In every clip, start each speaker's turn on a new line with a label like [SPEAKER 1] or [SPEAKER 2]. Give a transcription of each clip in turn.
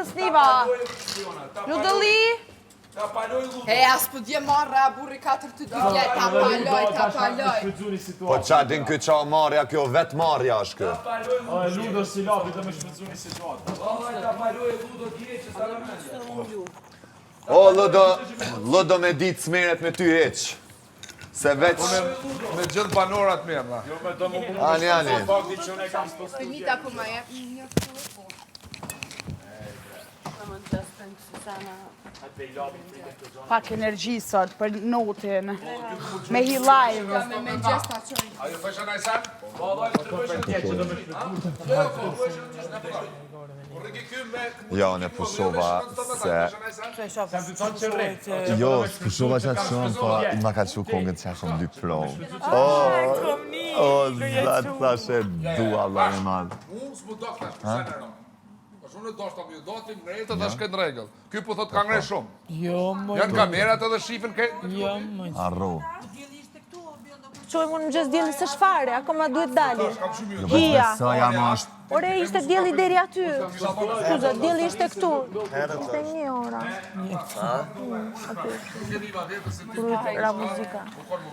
[SPEAKER 1] se sniva. Ludëlli.
[SPEAKER 2] He, as po dje marra burri 4 të 2 vjet, ta paloj.
[SPEAKER 3] Po qa din kë qa marja kjo, vetë marja është kë.
[SPEAKER 4] Ludo si lapi dhe me shpëtzu një situatë.
[SPEAKER 3] O, Ludo me ditë smeret me ty heq. Se veç...
[SPEAKER 5] Me gjithë banorat me emra.
[SPEAKER 3] Ani.
[SPEAKER 2] Fëmita ku ma jep.
[SPEAKER 1] Pak energji sot për notin. Me hi live.
[SPEAKER 2] Me gjesta qoj.
[SPEAKER 5] Ajo fësha në ajsan?
[SPEAKER 3] Jo, në pushova se... Jo, pushova që atë shumë, po ma ka që kongët që ashtë dy plovë. O, zatë thashe dua, Allah e madhë.
[SPEAKER 5] Unë s'mu do këtash, përse në rëmë. Unë e do shta më ju do t'im ngrejtë dhe shket në regëll. Ky po thot ka ngrej shumë. Janë kamerat edhe shifin këtë?
[SPEAKER 3] Arro.
[SPEAKER 6] Qojmë unë më gjës djeli së shfare, akoma duhet dali.
[SPEAKER 3] Hia. Besoja më është...
[SPEAKER 6] Ore, ishte djeli deri aty. Skuza, djeli ishte këtu. Ishte 1 ora. Ra muzika.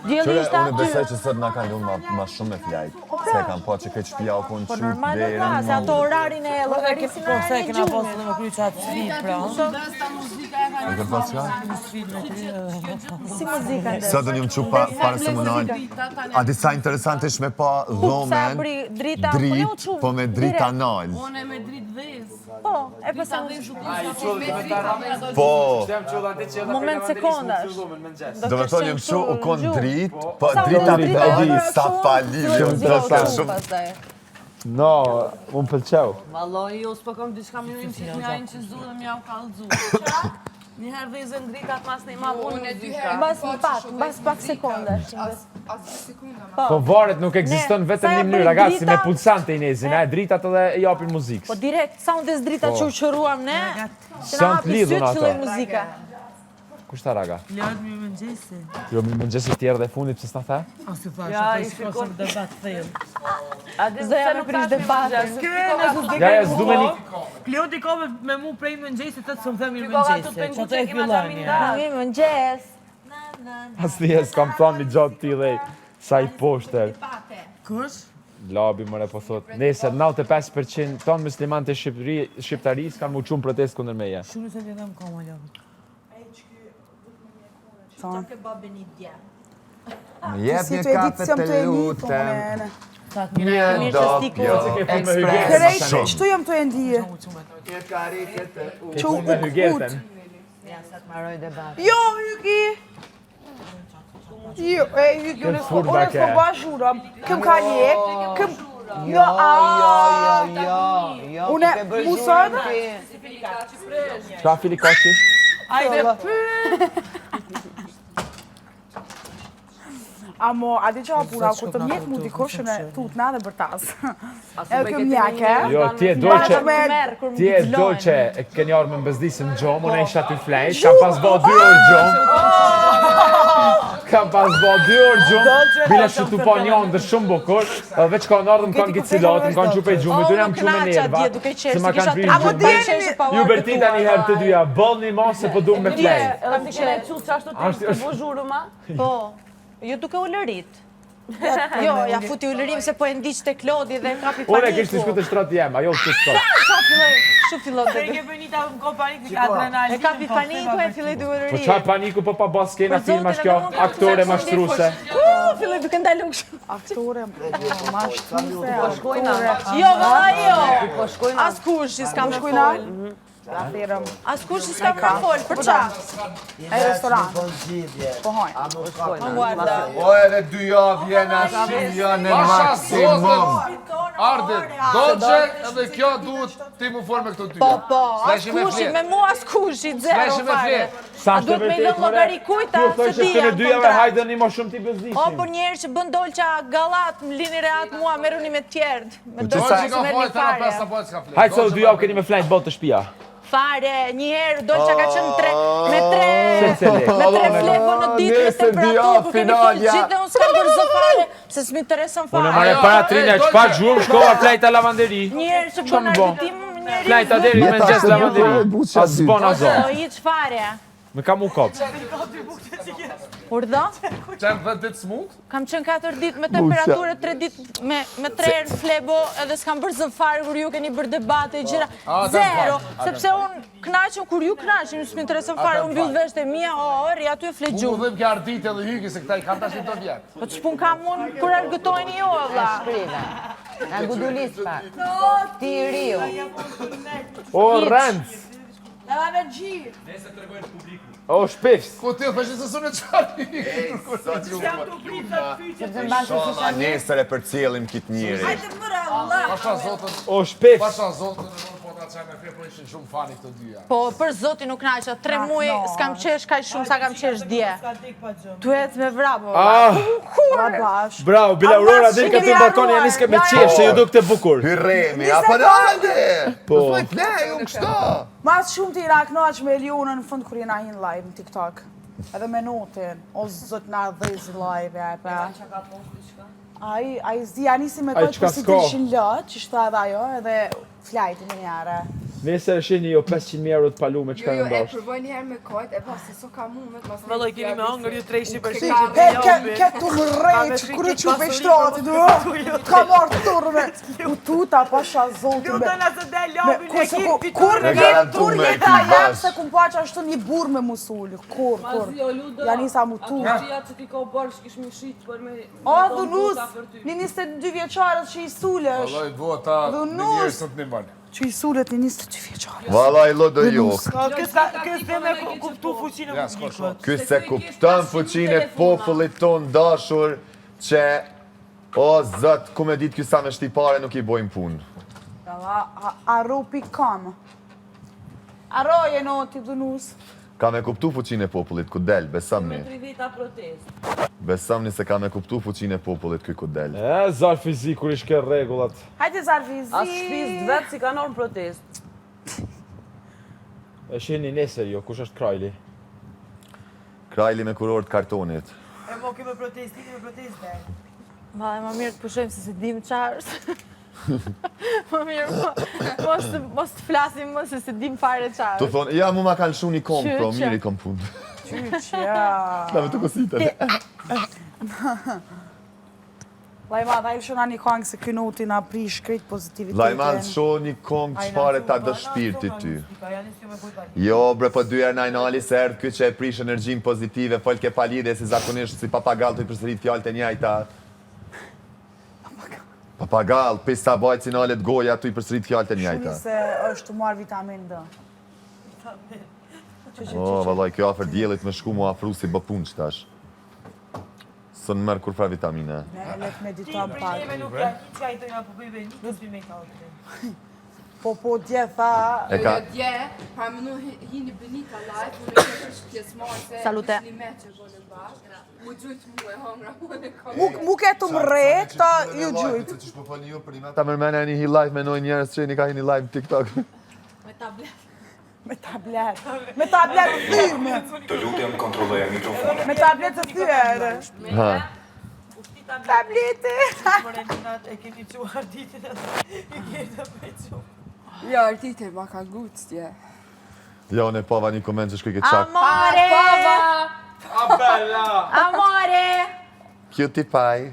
[SPEAKER 6] Djeli ishte
[SPEAKER 3] Unë besoj
[SPEAKER 6] aty.
[SPEAKER 3] që sot nga kanë lunë ma shumë me flajt. Se kam po që këtë shpia u konë
[SPEAKER 6] Po
[SPEAKER 3] qutë
[SPEAKER 6] normal e
[SPEAKER 3] derën.
[SPEAKER 6] ka, se ato orarin e logarisin
[SPEAKER 7] Po se
[SPEAKER 6] orarin e
[SPEAKER 7] kena
[SPEAKER 6] gjumë.
[SPEAKER 7] posë dhe me kry qatë sfit, pra.
[SPEAKER 3] E kërë pas qa?
[SPEAKER 6] Si muzika ndër.
[SPEAKER 3] Sot unë jëmë që pare se më nalë. A disa interesant ish me pa dhomen,
[SPEAKER 6] drita,
[SPEAKER 3] drit, po me drita nalë.
[SPEAKER 2] Unë me dritë dhez.
[SPEAKER 6] Po, e pësa
[SPEAKER 3] Po,
[SPEAKER 6] moment sekondash.
[SPEAKER 3] do me thonë jëmë që u konë drit, po drita përdi sa fali, jëmë të sa shumë.
[SPEAKER 4] No, unë pëlqeu.
[SPEAKER 7] Valloj, jo s'po kom diçka më një që njajnë që zhu dhe m'jau kallëzu. Njëherë dhe i zën dritat mas në i ma vonë
[SPEAKER 2] Unë e dy
[SPEAKER 6] Bas pak sekondash.
[SPEAKER 2] As 2 sekunda.
[SPEAKER 4] Po varet nuk ekziston vetëm një mënyrë, ragazzi, me pulsante i nezin, dritat edhe i japin muzikës.
[SPEAKER 6] Po direkt, sa unë des drita që u qëruam ne, që
[SPEAKER 4] S'janë
[SPEAKER 6] na
[SPEAKER 4] të
[SPEAKER 6] hapi
[SPEAKER 4] lidhun
[SPEAKER 6] sytë
[SPEAKER 4] ato.
[SPEAKER 6] filloj muzika.
[SPEAKER 4] Kushta raga?
[SPEAKER 7] Lërë mi më gjesi.
[SPEAKER 4] Jo, mi mëngjesi tjerë dhe fundit që s'na the?
[SPEAKER 7] A si thashë, të i shkosëm debat thellë.
[SPEAKER 6] Zoja me prish debatin.
[SPEAKER 4] Ja, s'du me një...
[SPEAKER 7] Kloti ka me mu prej më gjesi, të të së më themi më gjesi. Që të e filloni.
[SPEAKER 6] Më gjes.
[SPEAKER 4] As një s'kam thonë një gjatë ti dhe sa i poshter.
[SPEAKER 7] Kush?
[SPEAKER 4] Labi mëre po thot. Nese, 95% tonë musliman të shqiptaris kanë mu qumë protest kundër meje.
[SPEAKER 7] Shumë se vjetëm koma ljavë.
[SPEAKER 3] Më jep një kafe të lutem. Një dopjo ekspres.
[SPEAKER 1] Qëtu jam të e ndije?
[SPEAKER 4] Që me hygetën.
[SPEAKER 1] Jo, Hyki! Jo, Hyki, unë s'po bashura. Këm ka jek, këm... Jo, Unë musën?
[SPEAKER 4] Qa filikashi?
[SPEAKER 1] Ajde, Amo, a di qa pura, kur të mjek mu dikosh në tut na dhe bërtas. E këm mjeke.
[SPEAKER 4] Jo, ti e do që e keni arë me mbëzdisë në gjomë, unë e isha të flejt, kam pas bo 2 orë gjomë. Kam pas bo 2 orë gjomë, bile që tu po një ndër shumë bukur, veç ka në ardhë më kanë gicilat, më kanë qupe gjumë, të jam qume nerva, se ma kanë prish gjumë. Ju bërtita një herë të dyja, bëll një ma se po du me flejt.
[SPEAKER 6] Edhe të kene qut që ashtu të bozhuru ma? Po, jo duke u lërit. Jo, ja futi u lërim se po e ndiq të Klodi dhe kapi paniku.
[SPEAKER 4] Unë e kishtë të shku të shtratë jem, ajo të shtratë.
[SPEAKER 6] Qa filloj? Shu fillon të
[SPEAKER 7] Ke Benita më ko paniku, ka adrenalin.
[SPEAKER 6] E kapi paniku e filloj të u lërim.
[SPEAKER 4] Po qaj paniku po pa bas kena film është kjo, aktore mashtruse.
[SPEAKER 6] Filloj duke ndalun kështë.
[SPEAKER 1] Aktore, mashtruse, aktore.
[SPEAKER 6] Jo, vëlla jo. As kush i s'kam
[SPEAKER 1] Shkojna?
[SPEAKER 6] fol.
[SPEAKER 1] As kush i s'kam me fol, për qa? E restoran. Po hojnë.
[SPEAKER 6] Më guarda.
[SPEAKER 3] O edhe 2 javë jena shia në maksimum.
[SPEAKER 5] Ardit, do që edhe kjo duhet ti mu forme këto ty.
[SPEAKER 6] Po, as kushi, me mu as kushi, zero fare. A duhet me lënë logari kujta,
[SPEAKER 4] së
[SPEAKER 6] së
[SPEAKER 4] të në dyjave hajde një më shumë t'i bëzdishim.
[SPEAKER 6] O, për njerë që bën dolqa galat, më lini reat mua, meruni me tjerd. Me
[SPEAKER 5] Do
[SPEAKER 6] dolqa
[SPEAKER 5] që
[SPEAKER 6] që
[SPEAKER 5] ka
[SPEAKER 6] merë
[SPEAKER 5] fajt,
[SPEAKER 6] një
[SPEAKER 5] të në 5
[SPEAKER 6] fare.
[SPEAKER 5] apo që ka flet.
[SPEAKER 4] Hajde së 2 javë keni me flajt botë të shpia.
[SPEAKER 6] Fare, njëherë dolqa ka qënë me 3
[SPEAKER 4] Secili.
[SPEAKER 6] flevo në ditë, me temperaturë, ku keni fol gjithë dhe unë s'kam bërë fare, se s'mi interesën
[SPEAKER 4] Unë
[SPEAKER 6] fare.
[SPEAKER 4] mare para trine, qëpa gjurë shkova flajt e lavanderi.
[SPEAKER 6] Njëherë që bën arbitim,
[SPEAKER 4] Flajta deri me gjes lavanderi. As zbon as
[SPEAKER 6] O i qfare?
[SPEAKER 4] Me kam u kop.
[SPEAKER 6] Urdhë?
[SPEAKER 5] Qenë 10 ditë smut?
[SPEAKER 6] Kam qenë 4 ditë me temperaturë, 3 ditë me 3 herë flebo, edhe s'kam bërë zë fare kur ju keni bërë debate, gjëra. Zero, sepse unë knaqem kur ju knaqem, s'më interesën fare, unë mbyll veshët e mia, rri aty e flegju.
[SPEAKER 5] Unë dhëm kja ardit edhe hyki se këta i kam tash të vjetë.
[SPEAKER 6] Po që pun kam unë kur argëtojni jo, vla.
[SPEAKER 8] Nga gudulis pa. Ti i riu.
[SPEAKER 4] O, rëndës.
[SPEAKER 7] Lava me gjirë.
[SPEAKER 4] O, shpefs.
[SPEAKER 5] Ku ti, thëshë se së në qari.
[SPEAKER 3] Shola nesër e për cilin kitë njëri.
[SPEAKER 7] Hajde mëra, Allah.
[SPEAKER 5] Pasha zotën,
[SPEAKER 4] O, shpefs.
[SPEAKER 5] pasha zotën, po ta qaj me fje, po ishin shumë fani këtë dyja.
[SPEAKER 6] Po, për zotin nuk naqa, 3 muaj s'kam qesh kaj shumë sa kam qesh dje. Duhet me vrabo.
[SPEAKER 4] Bravo, Bila Aurora del ka të balkoni janë iske me qeshë, ju duk të bukur.
[SPEAKER 3] Hyremi, apo në ande! Po. Së me plej, unë kështo.
[SPEAKER 1] Mas shumë ti na knaq me Elionën në fund kur jena hin live në TikTok. Edhe me notin, o zot na dhezi live, ja, pa. Ai zdi, a nisi me kojtë për si të ishin lëtë, që shta edhe ajo, edhe flajti me njare.
[SPEAKER 4] Nesër është një jo 500.000 euro të palu me qka në
[SPEAKER 2] E
[SPEAKER 4] ndasht.
[SPEAKER 2] përboj njëherë me kojt, e pas se so ka mu me të mas
[SPEAKER 7] Vëlloj, keni me hongër ju treshi për
[SPEAKER 1] He,
[SPEAKER 7] shqipë.
[SPEAKER 1] ketu më rejtë, kërë që pe shtrati, du, ka marrë të turë me, u tuta, pasha zotin
[SPEAKER 7] Ju
[SPEAKER 1] me,
[SPEAKER 7] të nëse dhe lobin e ekip
[SPEAKER 1] kur
[SPEAKER 3] Me
[SPEAKER 1] një
[SPEAKER 3] garantu
[SPEAKER 1] tur
[SPEAKER 3] me
[SPEAKER 1] jeta
[SPEAKER 3] ekip
[SPEAKER 1] jam
[SPEAKER 3] bash.
[SPEAKER 1] se kum pa që ashtu një burë me musulli, kur, Janisa mu tu.
[SPEAKER 7] Atë që ti ka bërë që kish më shqit për me...
[SPEAKER 1] O, dhunus, një 22 vjeqarët që i sule është,
[SPEAKER 5] Vallaj, dua ta në njërës të të një banë.
[SPEAKER 1] që i sulet një 22 vjeqarët.
[SPEAKER 3] Valaj, lo do jok.
[SPEAKER 7] Kësë dhe me kuptu fuqinë
[SPEAKER 5] Ja, s'ka shumë.
[SPEAKER 3] Ky se kupton fuqinë e popullit ton dashur që o zot, ku me ditë ky sa me shtipare nuk i bojmë punë.
[SPEAKER 1] Arro.com Arroje no ti dhunus.
[SPEAKER 3] Ka me kuptu fuqinë e popullit ku del, besamni.
[SPEAKER 7] 3 vita protest.
[SPEAKER 3] Besamni se ka me kuptu fuqinë e popullit ky ku del.
[SPEAKER 4] Zar fizik kur ishke regullat.
[SPEAKER 1] Hajde Zarfizi.
[SPEAKER 7] As shpiz vetë si ka normë protest.
[SPEAKER 4] E shihni nesër jo, kush është Krajli?
[SPEAKER 3] Krajli me kuror të kartonit.
[SPEAKER 7] E mo kime protestit, me protest dhe.
[SPEAKER 6] Ma e më mirë të pushojmë se dim qarës. Më mirë, mos të flasim më se se dim fare
[SPEAKER 3] Tu
[SPEAKER 6] qarës.
[SPEAKER 3] thonë, ja mu ma kanë shu një kongë, pro,
[SPEAKER 6] Qyqe.
[SPEAKER 3] mirë i kom punë.
[SPEAKER 1] Qyq, ja.
[SPEAKER 3] Da me të kositën.
[SPEAKER 1] Lajma, da i shona një kongë se kënuti na prish krejt pozitivitetin.
[SPEAKER 3] Lajman, sho një kongë qëfare ta dë shpirti ty. Jo, bre, po dyher na inali se erdhë ky që e prish energjim pozitive, folke pa lidhje si zakonisht si papagall të i përsërit fjallët e njajta. Papagall, pista bajt si nalet goja të i përsërit fjallët e njajta.
[SPEAKER 1] Shuni se është të marrë vitamin D.
[SPEAKER 3] O, vallaj, kjo afer djelit me shku mu afru si bë punë qëtash. Së në mërë kur fra vitamine.
[SPEAKER 1] Ne let meditojmë pak.
[SPEAKER 7] nuk ja ki që a i tojnë apo bëjve një të zbi me ka otre.
[SPEAKER 1] Po dje tha...
[SPEAKER 3] E ka...
[SPEAKER 2] Dje, pa më nu hini Benita live, më në kështë pjesmar se...
[SPEAKER 6] Salute.
[SPEAKER 2] Një me që bënë bashkë, mu gjujtë mu e hongra, mu e kom.
[SPEAKER 1] Mu ketu më re, këta ju gjujt.
[SPEAKER 3] Që shpo fali ju për një ta mërmene një hi live me noj njerës që një ka hi një live TikTok.
[SPEAKER 1] Me tablet. Me tablet të thyme.
[SPEAKER 9] Të lutem kontrolloja mikrofonin.
[SPEAKER 1] Me tablet të thyre.
[SPEAKER 3] Ha.
[SPEAKER 1] Tableti.
[SPEAKER 7] E kemi që arditin e i kemi të pequ.
[SPEAKER 2] Ja, artite, ma ka guctje.
[SPEAKER 3] Ja, unë e pava një koment që shkuj ke qak.
[SPEAKER 6] Amore!
[SPEAKER 4] Abella!
[SPEAKER 6] Amore!
[SPEAKER 3] Cutie pie.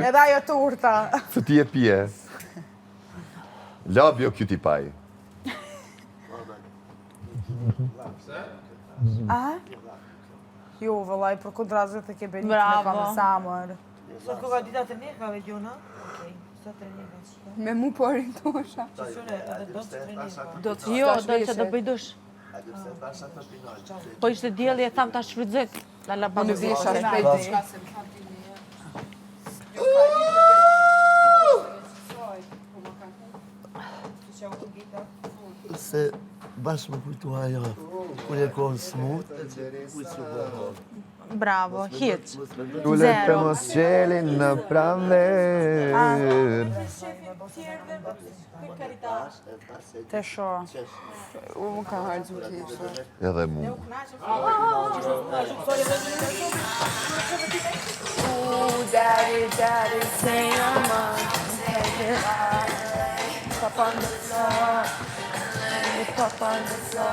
[SPEAKER 1] Edhe ajo të urta.
[SPEAKER 3] Se ti e pje. Love jo cutie pie.
[SPEAKER 1] A? Jo, vëllaj, për kontrazët e ke benit me
[SPEAKER 6] Bravo.
[SPEAKER 1] kamë samër.
[SPEAKER 7] Sot ku ka dita të nekave, Gjona? Okej, sot të nekave.
[SPEAKER 2] Me mu po rritosha.
[SPEAKER 7] Qëshune, edhe do të të nekave.
[SPEAKER 2] Do të
[SPEAKER 6] Jo,
[SPEAKER 2] shkosh
[SPEAKER 6] do që
[SPEAKER 2] vese.
[SPEAKER 6] do bëjdush. Po ishte djeli e tham ta shfrydzoj. La
[SPEAKER 2] Unë visha shpejt diçka se më kanë tini
[SPEAKER 10] Se bashkë më kujtu ajo, kur e konë smut, kujtë që bëhon.
[SPEAKER 6] Bravo, hiq.
[SPEAKER 3] Tullet të mos qelin në pranver.
[SPEAKER 1] Te sho.
[SPEAKER 2] Unë ka harë zhuti.
[SPEAKER 3] Edhe mu.
[SPEAKER 2] Daddy, daddy, say your mind.
[SPEAKER 1] Papandësa.